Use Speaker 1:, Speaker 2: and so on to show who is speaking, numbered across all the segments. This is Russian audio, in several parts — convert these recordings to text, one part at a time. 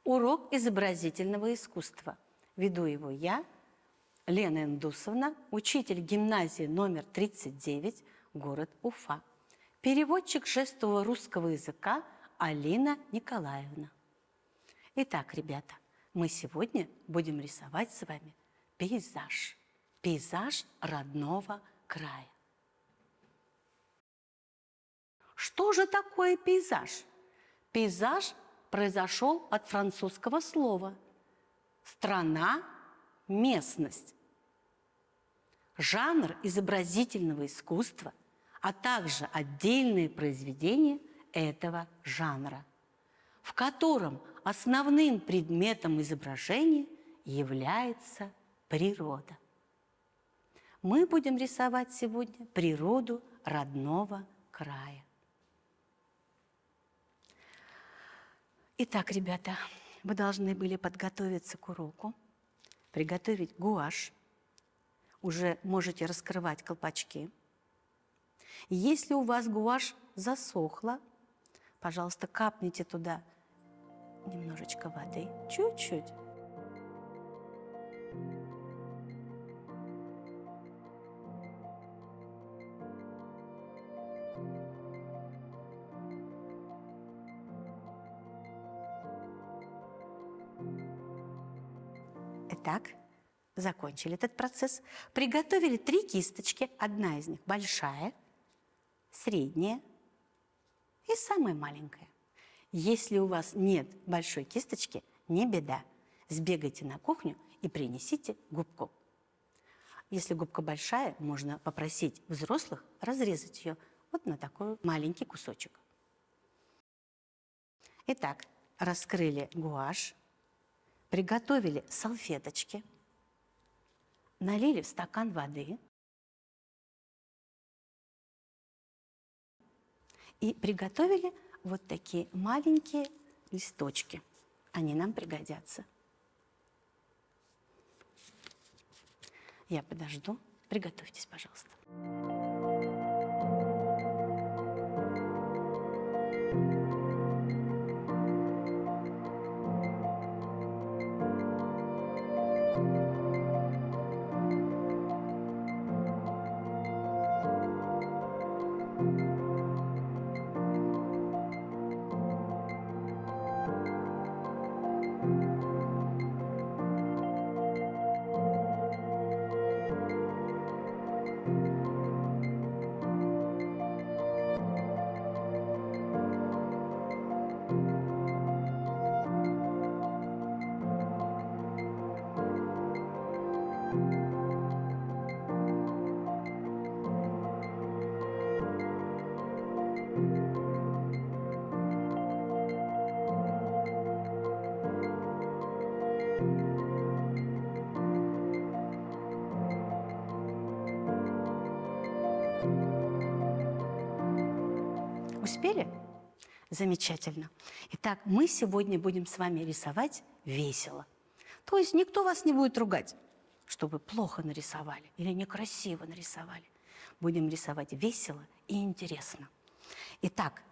Speaker 1: Урок изобразительного искусства. Веду его я, Лена Индусовна, учитель гимназии номер 39, город Уфа. Переводчик жестового русского языка Алина Николаевна. Итак, ребята, мы сегодня будем рисовать с вами пейзаж. Пейзаж родного края. Что же такое пейзаж? Пейзаж произошел от французского слова «страна», «местность». Жанр изобразительного искусства, а также отдельные произведения этого жанра, в котором основным предметом изображения является природа. Мы будем рисовать сегодня природу родного края. Итак, ребята, вы должны были подготовиться к уроку, приготовить гуашь. Уже можете раскрывать колпачки. Если у вас гуашь засохла, пожалуйста, капните туда немножечко воды, чуть-чуть. Итак, закончили этот процесс. Приготовили 3 кисточки. Одна из них большая, средняя и самая маленькая. Если у вас нет большой кисточки, не беда. Сбегайте на кухню и принесите губку. Если губка большая, можно попросить взрослых разрезать ее вот на такой маленький кусочек. Итак, раскрыли гуашь. Приготовили салфеточки, налили в стакан воды и приготовили вот такие маленькие листочки. Они нам пригодятся. Я подожду. Приготовьтесь, пожалуйста. Успели? Замечательно. Итак, мы сегодня будем с вами рисовать весело. То есть никто вас не будет ругать, что вы плохо нарисовали или некрасиво нарисовали. Будем рисовать весело и интересно. Итак,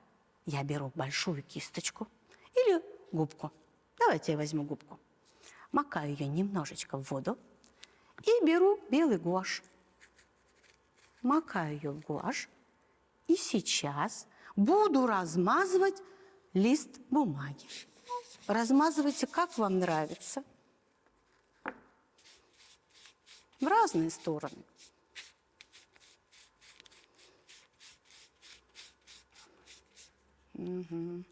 Speaker 1: я беру большую кисточку или губку. Давайте я возьму губку. Макаю ее немножечко в воду и беру белый гуашь. Макаю ее в гуашь. И сейчас буду размазывать лист бумаги. Размазывайте, как вам нравится. В разные стороны. Угу.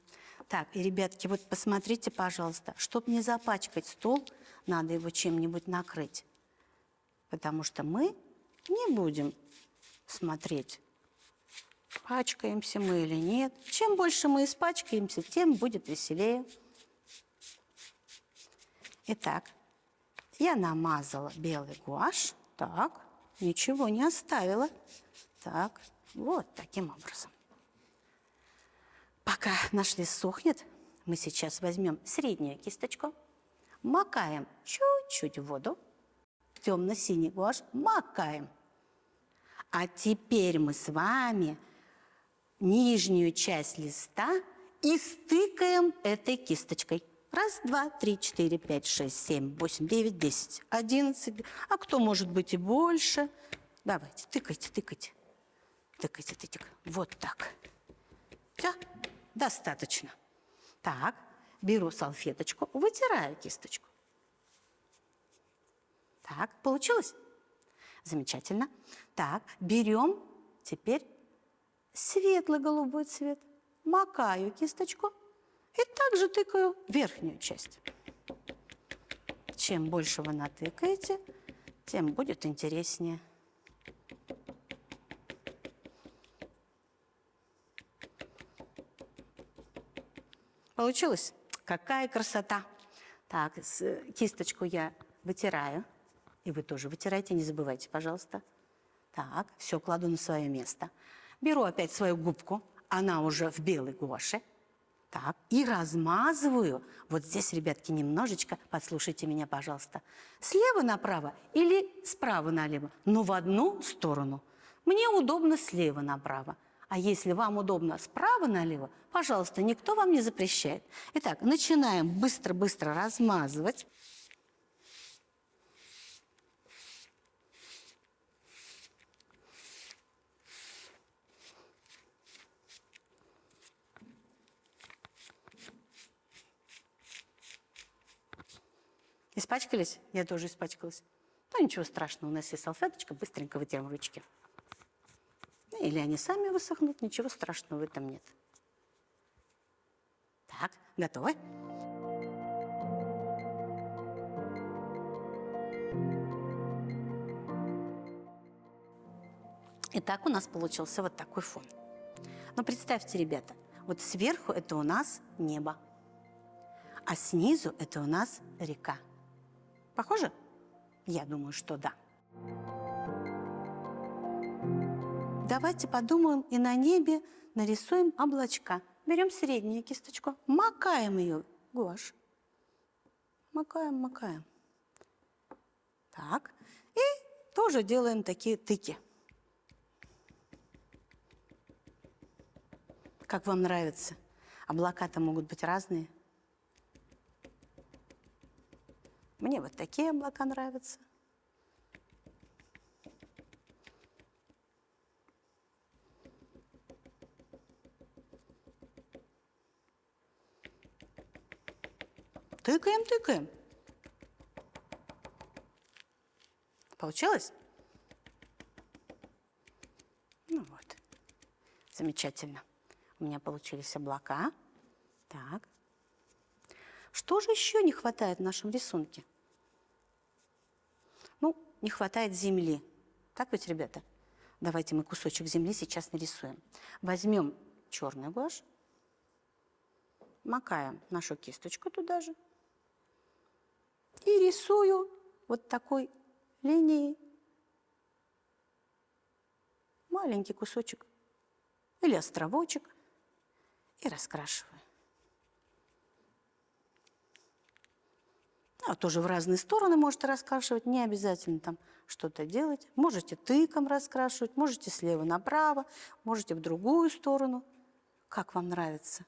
Speaker 1: Так, и, ребятки, вот посмотрите, пожалуйста, чтобы не запачкать стол, надо его чем-нибудь накрыть. Потому что мы не будем смотреть, пачкаемся мы или нет. Чем больше мы испачкаемся, тем будет веселее. Итак, я намазала белый гуашь. Так, ничего не оставила. Так, вот таким образом. Пока наш лист сохнет, мы сейчас возьмем среднюю кисточку, макаем чуть-чуть в воду, темно-синий гуашь макаем. А теперь мы с вами нижнюю часть листа и стыкаем этой кисточкой. Раз, два, три, четыре, пять, шесть, семь, восемь, девять, 10, 11. А кто может быть и больше? Давайте, тыкайте, тыкайте. Тыкайте, тыкайте. Вот так. Все, достаточно. Так, беру салфеточку, вытираю кисточку. Так, получилось? Замечательно. Так, берем теперь светлый голубой цвет. Макаю кисточку и также тыкаю верхнюю часть. Чем больше вы натыкаете, тем будет интереснее. Получилось? Какая красота! Так, кисточку я вытираю. И вы тоже вытирайте, не забывайте, пожалуйста. Так, все кладу на свое место. Беру опять свою губку, она уже в белой гуаше. Так, и размазываю. Вот здесь, ребятки, немножечко, послушайте меня, пожалуйста. Слева направо или справа налево, но в одну сторону. Мне удобно слева направо. А если вам удобно справа налево, пожалуйста, никто вам не запрещает. Итак, начинаем быстро-быстро размазывать. Испачкались? Я тоже испачкалась. Ну, ничего страшного, у нас есть салфеточка, быстренько вытираем ручки. Или они сами высохнут, ничего страшного в этом нет. Так, готовы? Итак, у нас получился вот такой фон. Но представьте, ребята, вот сверху это у нас небо, а снизу это у нас река. Похоже? Я думаю, что да. Давайте подумаем и на небе нарисуем облачка. Берем среднюю кисточку, макаем ее в гуашь. Макаем, макаем. Так. И тоже делаем такие тыки. Как вам нравится? Облака-то могут быть разные. Мне вот такие облака нравятся. Тыкаем, тыкаем. Получилось? Ну вот. Замечательно. У меня получились облака. Так. Что же еще не хватает в нашем рисунке? Ну, не хватает земли. Так ведь, ребята? Давайте мы кусочек земли сейчас нарисуем. Возьмем черный гуашь, макаем нашу кисточку туда же и рисую вот такой линией маленький кусочек или островочек и раскрашиваю. А тоже в разные стороны можете раскрашивать, не обязательно там что-то делать. Можете тыком раскрашивать, можете слева направо, можете в другую сторону, как вам нравится.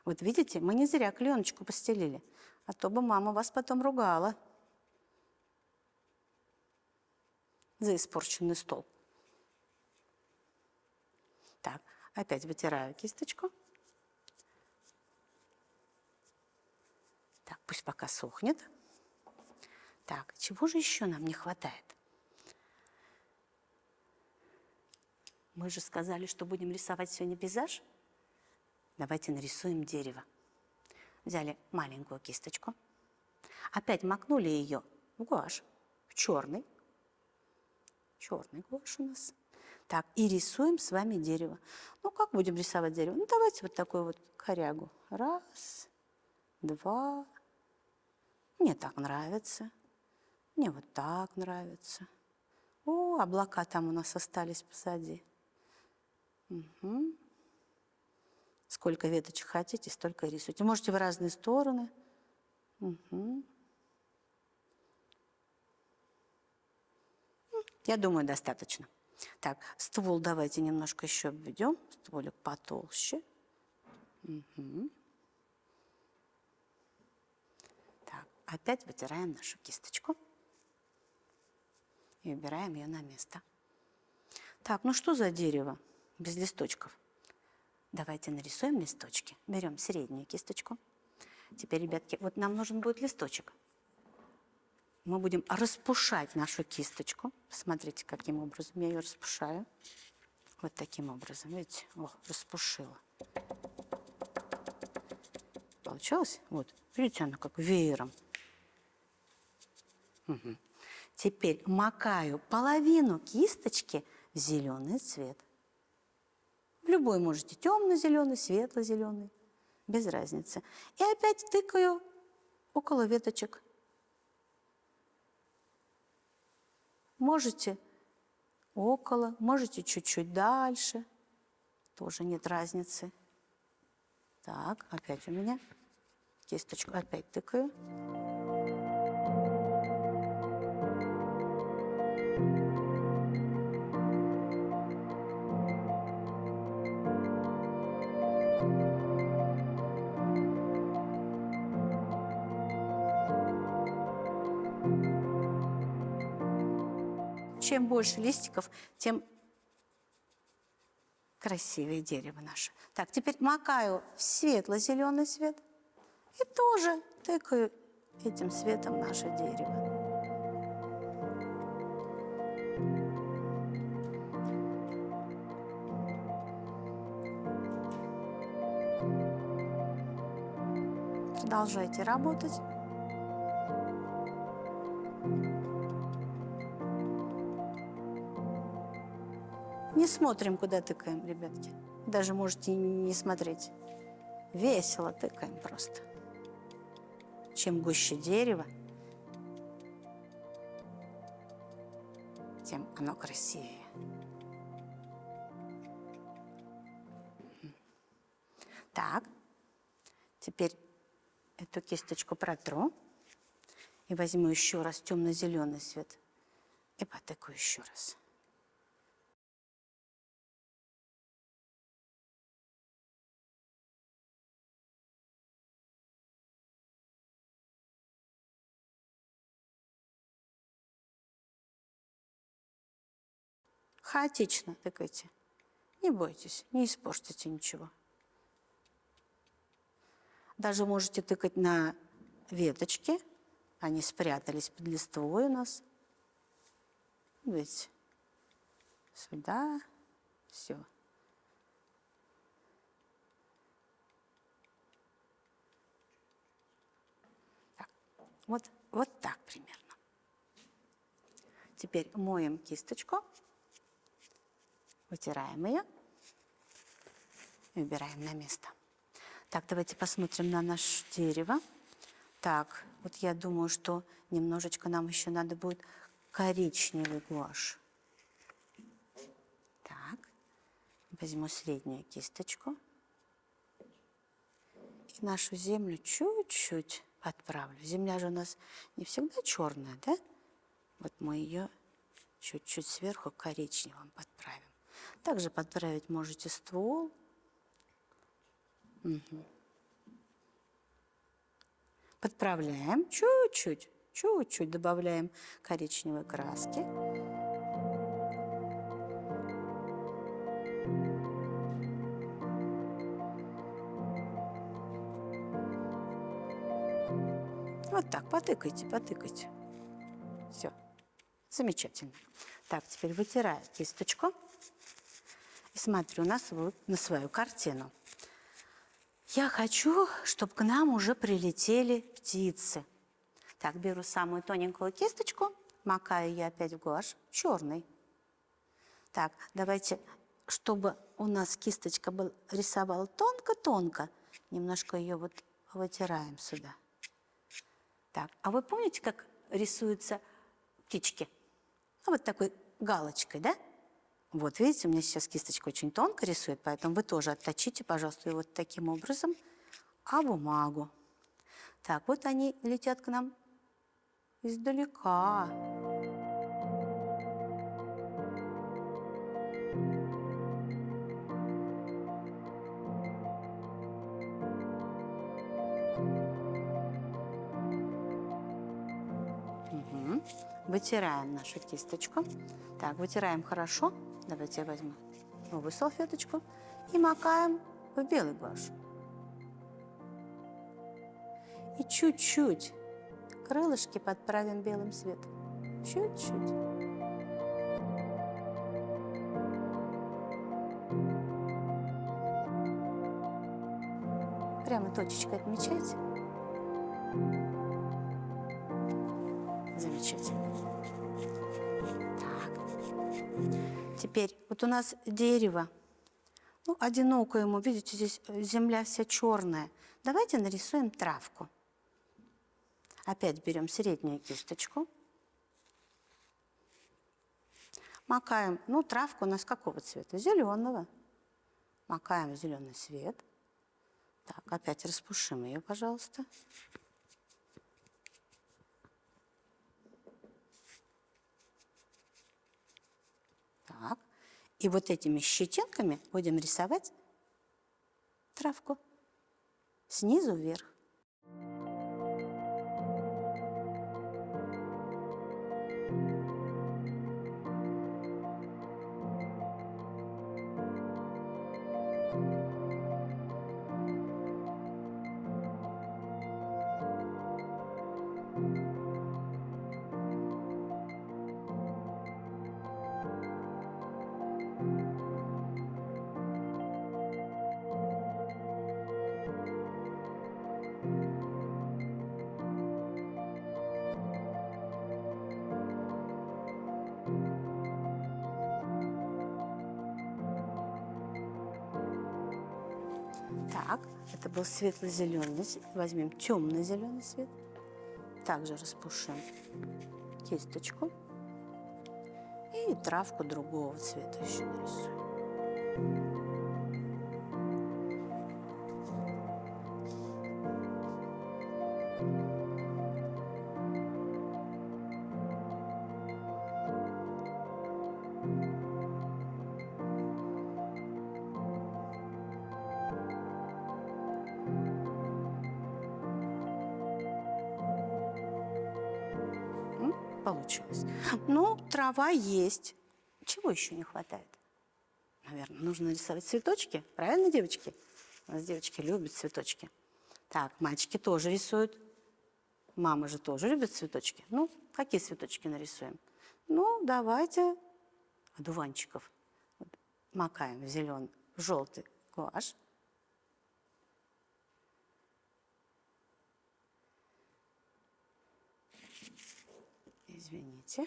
Speaker 1: Вот видите, мы не зря клееночку постелили, а то бы мама вас потом ругала за испорченный стол. Так, опять вытираю кисточку. Так, пусть пока сохнет. Так, чего же еще нам не хватает? Мы же сказали, что будем рисовать сегодня пейзаж. Давайте нарисуем дерево. Взяли маленькую кисточку. Опять макнули ее в гуашь, в черный. Черный гуашь у нас. Так, и рисуем с вами дерево. Ну, как будем рисовать дерево? Ну, давайте вот такую вот корягу. Раз, два. Мне так нравится. Мне вот так нравится. О, облака там у нас остались позади. Угу. Сколько веточек хотите, столько и рисуйте. Можете в разные стороны. Угу. Я думаю, достаточно. Так, ствол давайте немножко еще обведем. Стволик потолще. Мгм. Так, опять вытираем нашу кисточку и убираем ее на место. Так, ну что за дерево без листочков? Давайте нарисуем листочки. Берем среднюю кисточку. Теперь, ребятки, вот нам нужен будет листочек. Мы будем распушать нашу кисточку. Посмотрите, каким образом я ее распушаю. Вот таким образом, видите? О, распушила. Получилось? Вот, видите, она как веером. Угу. Теперь макаю половину кисточки в зеленый цвет. В любой можете, темно-зеленый, светло-зеленый, без разницы. И опять тыкаю около веточек. Можете около, можете чуть-чуть дальше, тоже нет разницы. Так, опять у меня кисточку опять тыкаю. Чем больше листиков, тем красивее дерево наше. Так, теперь макаю в светло-зеленый цвет и тоже тыкаю этим цветом наше дерево. Продолжайте работать. Не смотрим, куда тыкаем, ребятки. Даже можете не смотреть. Весело тыкаем просто. Чем гуще дерево, тем оно красивее. Так, теперь эту кисточку протру и возьму еще раз темно-зеленый цвет и потыкаю еще раз. Хаотично тыкайте. Не бойтесь, не испортите ничего. Даже можете тыкать на веточки. Они спрятались под листвой у нас. Видите? Сюда. Все. Так. Вот так примерно. Теперь моем кисточку. Вытираем ее и убираем на место. Так, давайте посмотрим на наше дерево. Так, вот я думаю, что немножечко нам еще надо будет коричневый гуашь. Так, возьму среднюю кисточку. И нашу землю чуть-чуть подправлю. Земля же у нас не всегда черная, да? Вот мы ее чуть-чуть сверху коричневым подправим. Также подправить можете ствол. Угу. Подправляем чуть-чуть, чуть-чуть добавляем коричневой краски. Вот так, потыкайте, потыкайте. Все, замечательно. Так, теперь вытираю кисточку и смотрю на свою картину. Я хочу, чтобы к нам уже прилетели птицы. Так, беру самую тоненькую кисточку, макаю ее опять в гуашь, черный. Так, давайте, чтобы у нас кисточка рисовала тонко-тонко, немножко ее вот вытираем сюда. Так, а вы помните, как рисуются птички? Ну, вот такой галочкой, да? Вот, видите, у меня сейчас кисточка очень тонко рисует, поэтому вы тоже отточите, пожалуйста, ее вот таким образом, а бумагу. Так, вот они летят к нам издалека. Мгм. Вытираем нашу кисточку. Так, вытираем хорошо. Давайте я возьму новую салфеточку и макаем в белый гуашь. И чуть-чуть крылышки подправим белым цветом. Чуть-чуть. Прямо точечкой отмечайте. Замечательно. Так. Теперь вот у нас дерево. Ну, одиноко ему, видите, здесь земля вся черная. Давайте нарисуем травку. Опять берем среднюю кисточку. Макаем, ну, травку у нас какого цвета? Зеленого. Макаем в зеленый цвет. Так, опять распушим ее, пожалуйста. Так. И вот этими щетинками будем рисовать травку снизу вверх. Так, это был светло-зеленый. Возьмем темно-зеленый цвет. Также распушим кисточку. И травку другого цвета еще нарисуем. Получилось. Ну, трава есть. Чего еще не хватает? Наверное, нужно рисовать цветочки. Правильно, девочки? У нас девочки любят цветочки. Так, мальчики тоже рисуют. Мама же тоже любит цветочки. Ну, какие цветочки нарисуем? Ну, давайте одуванчиков. Вот, макаем в зеленый, в желтый гуашь. Извините.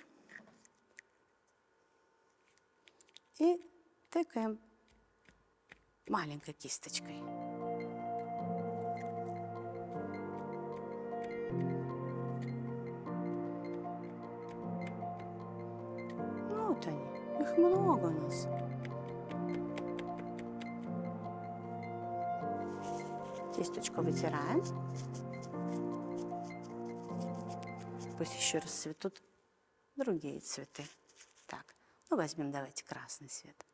Speaker 1: И тыкаем маленькой кисточкой. Ну, вот они. Их много у нас. Кисточку вытираем. Пусть еще расцветут другие цветы. Так, ну возьмем, давайте, красный цвет.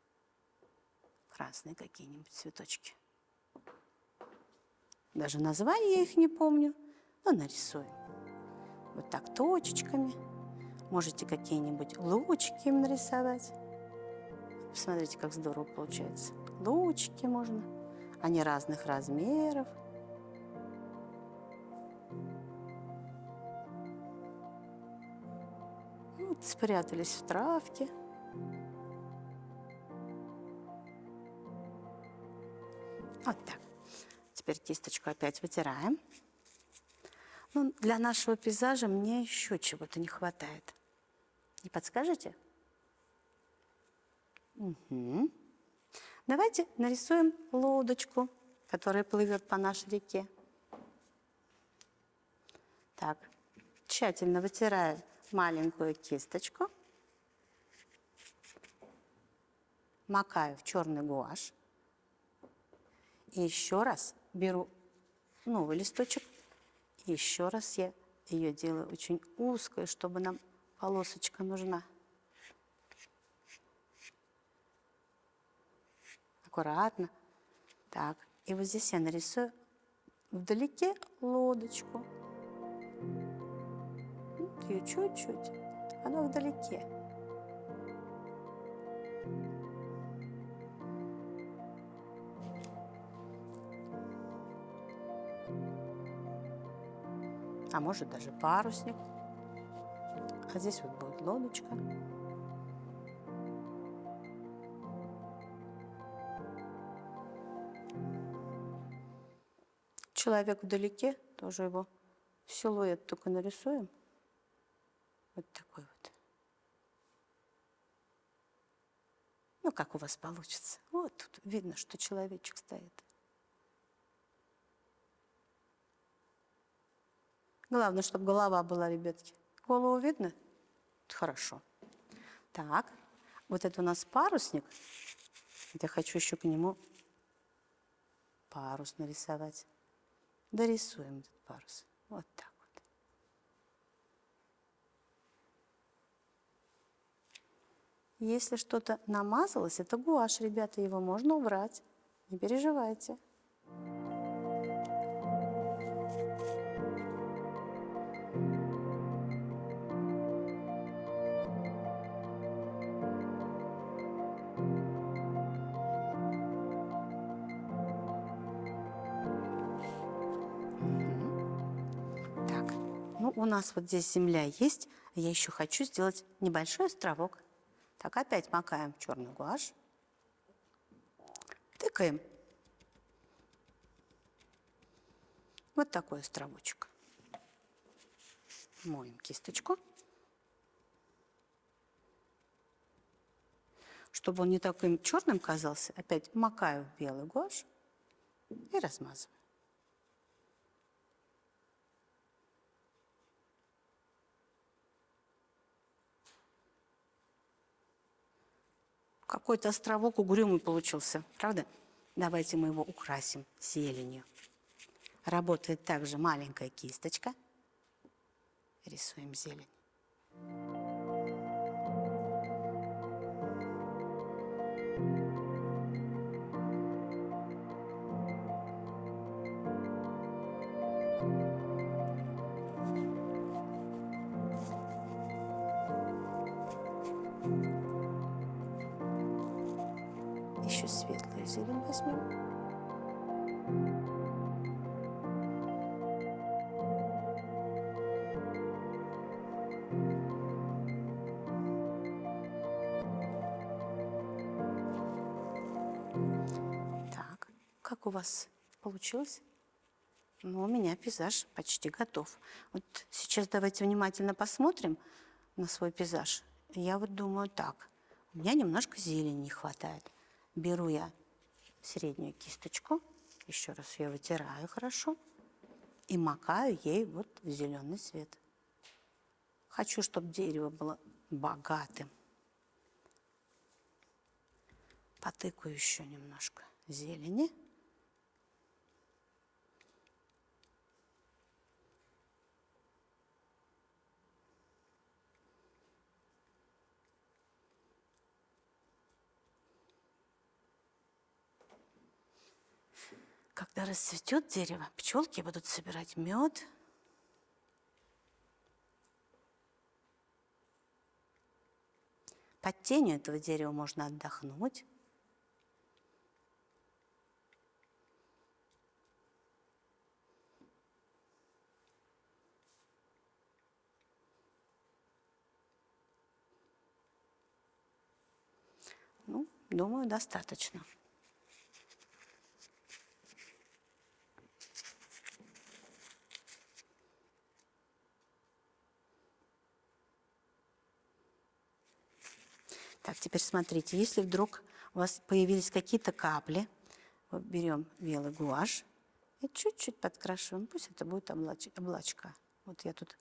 Speaker 1: Красные какие-нибудь цветочки. Даже названия я их не помню, но нарисуем. Вот так точечками. Можете какие-нибудь лучики им нарисовать. Посмотрите, как здорово получается. Лучики можно. Они разных размеров. Вот, спрятались в травке. Вот так. Теперь кисточку опять вытираем. Ну, для нашего пейзажа мне еще чего-то не хватает. Не подскажете? Угу. Давайте нарисуем лодочку, которая плывет по нашей реке. Так, тщательно вытираю маленькую кисточку. Макаю в черный гуашь. И еще раз беру новый листочек. И еще раз я ее делаю очень узкой, чтобы нам полосочка нужна. Аккуратно. Так, и вот здесь я нарисую вдалеке лодочку. Ее чуть-чуть, она вдалеке. А может даже парусник. А здесь вот будет лодочка. Человек вдалеке, тоже его силуэт только нарисуем. Вот такой вот. Ну, как у вас получится. Вот тут видно, что человечек стоит. Главное, чтобы голова была, ребятки. Голову видно? Хорошо. Так, вот это у нас парусник. Я хочу еще к нему парус нарисовать. Дорисуем этот парус. Вот так вот. Если что-то намазалось, это гуашь, ребята, его можно убрать. Не переживайте. Ну, у нас вот здесь земля есть. Я еще хочу сделать небольшой островок. Так, опять макаем в черный гуашь. Тыкаем. Вот такой островочек. Моем кисточку. Чтобы он не таким черным казался, опять макаю в белый гуашь и размазываю. Какой-то островок угрюмый получился, правда? Давайте мы его украсим зеленью. Работает также маленькая кисточка. Рисуем зелень. Еще светлую зелень возьмем. Так, как у вас получилось? Ну, у меня пейзаж почти готов. Вот сейчас давайте внимательно посмотрим на свой пейзаж. Я вот думаю так. У меня немножко зелени не хватает. Беру я среднюю кисточку, еще раз ее вытираю хорошо и макаю ей вот в зеленый цвет. Хочу, чтобы дерево было богатым. Потыкаю еще немножко зелени. Когда расцветет дерево, пчелки будут собирать мед. Под тенью этого дерева можно отдохнуть. Ну, думаю, достаточно. Так, теперь смотрите, если вдруг у вас появились какие-то капли, вот берем белый гуашь и чуть-чуть подкрашиваем, пусть это будет облачко. Вот я тут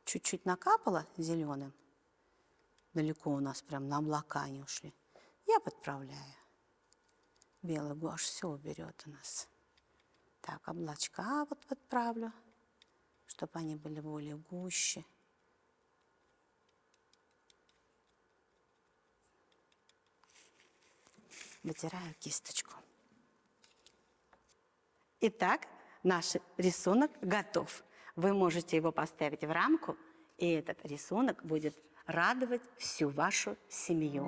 Speaker 1: чуть-чуть накапала зеленым, далеко у нас прям на облака они ушли. Я подправляю. Белый гуашь все уберет у нас. Так, облачка вот подправлю, чтобы они были более гуще. Вытираю кисточку. Итак, наш рисунок готов. Вы можете его поставить в рамку, и этот рисунок будет радовать всю вашу семью.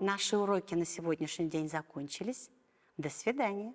Speaker 1: Наши уроки на сегодняшний день закончились. До свидания.